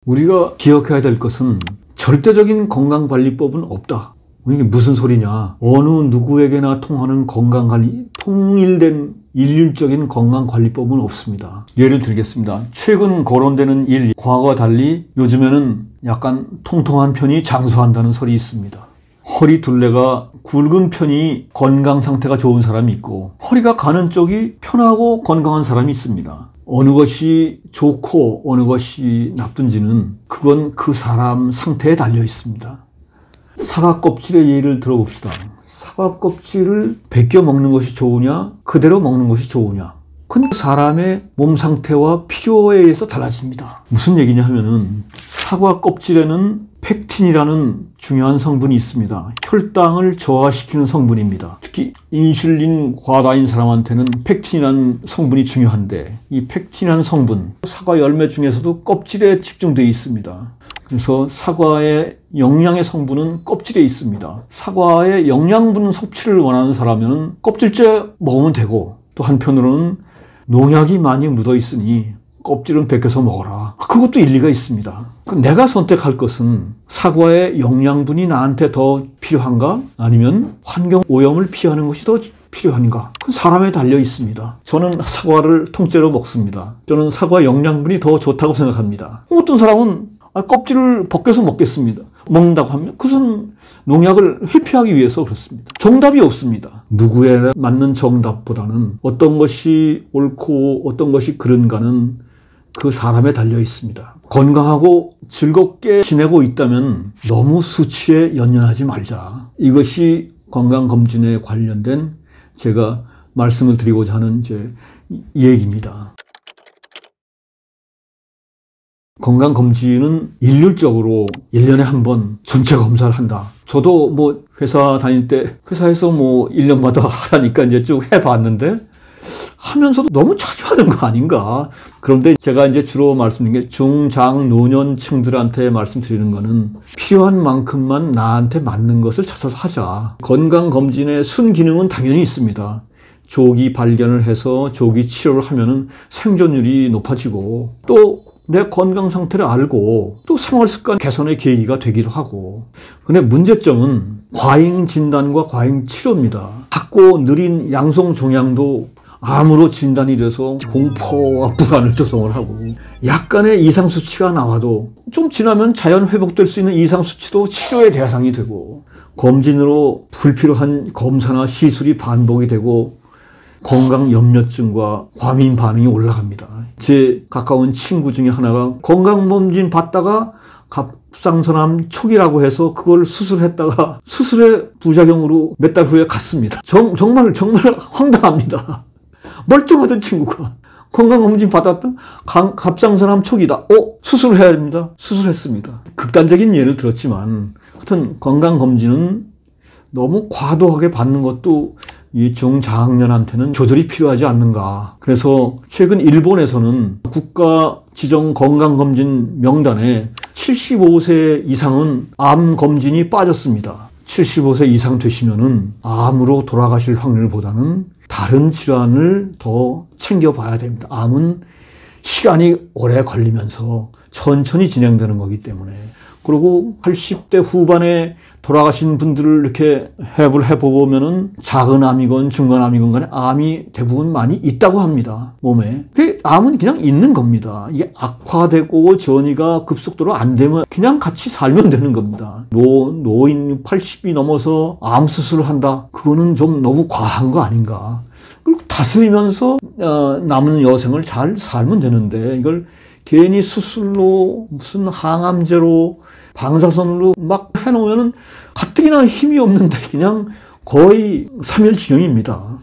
우리가 기억해야 될 것은 절대적인 건강관리법은 없다. 이게 무슨 소리냐. 어느 누구에게나 통하는 건강관리, 통일된 일률적인 건강관리법은 없습니다. 예를 들겠습니다. 최근 거론되는 일, 과거와 달리 요즘에는 약간 통통한 편이 장수한다는 설이 있습니다. 허리 둘레가 굵은 편이 건강 상태가 좋은 사람이 있고 허리가 가는 쪽이 편하고 건강한 사람이 있습니다. 어느 것이 좋고 어느 것이 나쁜지는 그건 그 사람 상태에 달려 있습니다. 사과 껍질의 예를 들어봅시다. 사과 껍질을 벗겨 먹는 것이 좋으냐 그대로 먹는 것이 좋으냐, 그건 사람의 몸 상태와 필요에 의해서 달라집니다. 무슨 얘기냐 하면은 사과 껍질에는 펙틴이라는 중요한 성분이 있습니다. 혈당을 저하시키는 성분입니다. 특히 인슐린 과다인 사람한테는 펙틴이라는 성분이 중요한데 이 펙틴이라는 성분, 사과 열매 중에서도 껍질에 집중되어 있습니다. 그래서 사과의 영양의 성분은 껍질에 있습니다. 사과의 영양분 섭취를 원하는 사람은 껍질째 먹으면 되고, 또 한편으로는 농약이 많이 묻어 있으니 껍질은 벗겨서 먹어라. 그것도 일리가 있습니다. 내가 선택할 것은 사과의 영양분이 나한테 더 필요한가? 아니면 환경 오염을 피하는 것이 더 필요한가? 그건 사람에 달려 있습니다. 저는 사과를 통째로 먹습니다. 저는 사과 영양분이 더 좋다고 생각합니다. 어떤 사람은 껍질을 벗겨서 먹는다고 하면 그것은 농약을 회피하기 위해서 그렇습니다. 정답이 없습니다. 누구에 맞는 정답보다는 어떤 것이 옳고 어떤 것이 그른가는 그 사람에 달려 있습니다. 건강하고 즐겁게 지내고 있다면 너무 수치에 연연하지 말자. 이것이 건강검진에 관련된 제가 말씀을 드리고자 하는 얘기입니다. 건강검진은 일률적으로 1년에 한 번 전체 검사를 한다. 저도 회사 다닐 때 회사에서 1년마다 하라니까 이제 쭉 해봤는데 하면서도 너무 자주 하는 거 아닌가. 그런데 제가 이제 주로 말씀드리는 게 중장노년층들한테 말씀드리는 거는 필요한 만큼만 나한테 맞는 것을 찾아서 하자. 건강검진의 순기능은 당연히 있습니다. 조기 발견을 해서 조기 치료를 하면은 생존율이 높아지고 또 내 건강 상태를 알고 또 생활 습관 개선의 계기가 되기도 하고. 근데 문제점은 과잉 진단과 과잉 치료입니다. 작고 느린 양성 종양도 암으로 진단이 돼서 공포와 불안을 조성을 하고, 약간의 이상 수치가 나와도 좀 지나면 자연 회복될 수 있는 이상 수치도 치료의 대상이 되고, 검진으로 불필요한 검사나 시술이 반복이 되고 건강 염려증과 과민 반응이 올라갑니다. 제 가까운 친구 중에 하나가 건강검진 받다가 갑상선암 초기라고 해서 그걸 수술했다가 수술의 부작용으로 몇 달 후에 갔습니다. 정말 황당합니다. 멀쩡하던 친구가 건강검진 받았다? 갑상선암 초기다. 수술을 해야 됩니다. 수술했습니다. 극단적인 예를 들었지만 하여튼 건강검진은 너무 과도하게 받는 것도 이 중장년한테는 조절이 필요하지 않는가. 그래서 최근 일본에서는 국가 지정 건강검진 명단에 75세 이상은 암 검진이 빠졌습니다. 75세 이상 되시면은 암으로 돌아가실 확률보다는 다른 질환을 더 챙겨봐야 됩니다. 암은 시간이 오래 걸리면서 천천히 진행되는 거기 때문에. 그리고 80대 후반에 돌아가신 분들을 이렇게 해보면은 작은 암이건 중간 암이건 간에 암이 대부분 많이 있다고 합니다. 몸에. 암은 그냥 있는 겁니다. 이게 악화되고 전이가 급속도로 안 되면 그냥 같이 살면 되는 겁니다. 노인 80이 넘어서 암 수술을 한다? 그거는 좀 너무 과한 거 아닌가. 그리고 다스리면서 남은 여생을 잘 살면 되는데 이걸 괜히 수술로 무슨 항암제로 방사선으로 막 해놓으면 가뜩이나 힘이 없는데 그냥 거의 3일징역입니다.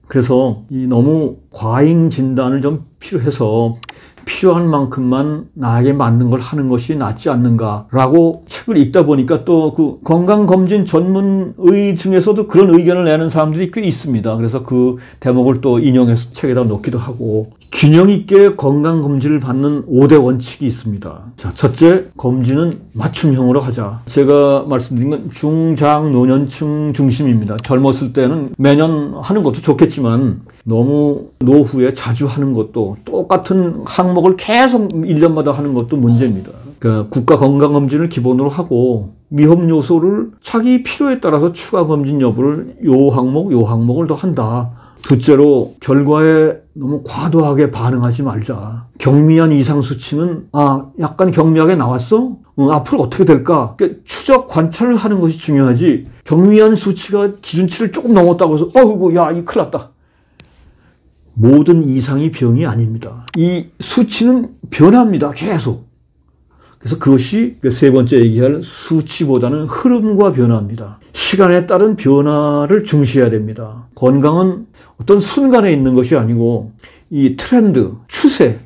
그래서 이 너무 과잉 진단을 좀 필요해서 필요한 만큼만 나에게 맞는 걸 하는 것이 낫지 않는가라고 책을 읽다 보니까 또 그 건강검진 전문의 중에서도 그런 의견을 내는 사람들이 꽤 있습니다. 그래서 그 대목을 또 인용해서 책에다 넣기도 하고, 균형 있게 건강검진을 받는 5대 원칙이 있습니다. 자, 첫째, 검진은 맞춤형으로 하자. 제가 말씀드린 건 중장노년층 중심입니다. 젊었을 때는 매년 하는 것도 좋겠지만 너무 노후에 자주 하는 것도, 똑같은 항목을 계속 1년마다 하는 것도 문제입니다. 그러니까 국가건강검진을 기본으로 하고 위험 요소를 자기 필요에 따라서 추가 검진 여부를 요 항목을 더 한다. 둘째로, 결과에 너무 과도하게 반응하지 말자. 경미한 이상 수치는 약간 경미하게 나왔어? 앞으로 어떻게 될까? 그러니까 추적 관찰을 하는 것이 중요하지, 경미한 수치가 기준치를 조금 넘었다고 해서 어이구 야 이 큰일 났다. 모든 이상이 병이 아닙니다. 이 수치는 변합니다. 계속. 그래서 그것이 세 번째 얘기할 수치보다는 흐름과 변화입니다. 시간에 따른 변화를 중시해야 됩니다. 건강은 어떤 순간에 있는 것이 아니고 이 트렌드, 추세,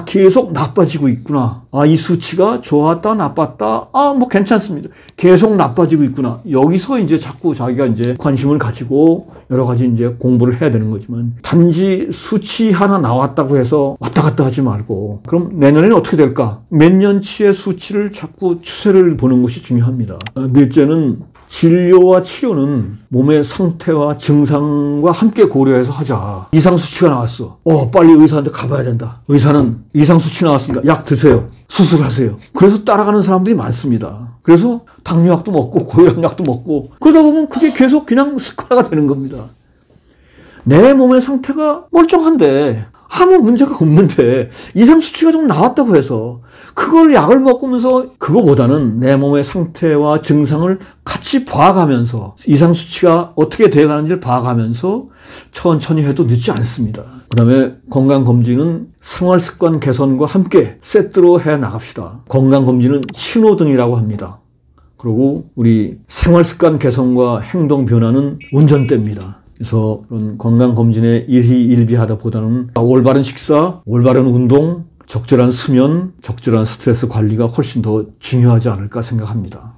계속 나빠지고 있구나. 이 수치가 좋았다, 나빴다. 뭐 괜찮습니다. 계속 나빠지고 있구나. 여기서 이제 자꾸 자기가 이제 관심을 가지고 여러 가지 이제 공부를 해야 되는 거지만, 단지 수치 하나 나왔다고 해서 왔다 갔다 하지 말고, 그럼 내년에는 어떻게 될까? 몇 년치의 수치를 자꾸 추세를 보는 것이 중요합니다. 넷째는, 진료와 치료는 몸의 상태와 증상과 함께 고려해서 하자. 이상 수치가 나왔어. 빨리 의사한테 가봐야 된다. 의사는 이상 수치 나왔으니까 약 드세요. 수술하세요. 그래서 따라가는 사람들이 많습니다. 그래서 당뇨약도 먹고 고혈압약도 먹고, 그러다 보면 그게 계속 그냥 습관화가 되는 겁니다. 내 몸의 상태가 멀쩡한데, 아무 문제가 없는데 이상 수치가 좀 나왔다고 해서 그걸 약을 먹으면서, 그거보다는 내 몸의 상태와 증상을 같이 봐가면서 이상 수치가 어떻게 돼가는지를 봐가면서 천천히 해도 늦지 않습니다. 그 다음에 건강검진은 생활습관 개선과 함께 세트로 해 나갑시다. 건강검진은 신호등이라고 합니다. 그리고 우리 생활습관 개선과 행동 변화는 운전대입니다. 그래서 그런 건강검진에 일희일비하다 보다는 올바른 식사, 올바른 운동, 적절한 수면, 적절한 스트레스 관리가 훨씬 더 중요하지 않을까 생각합니다.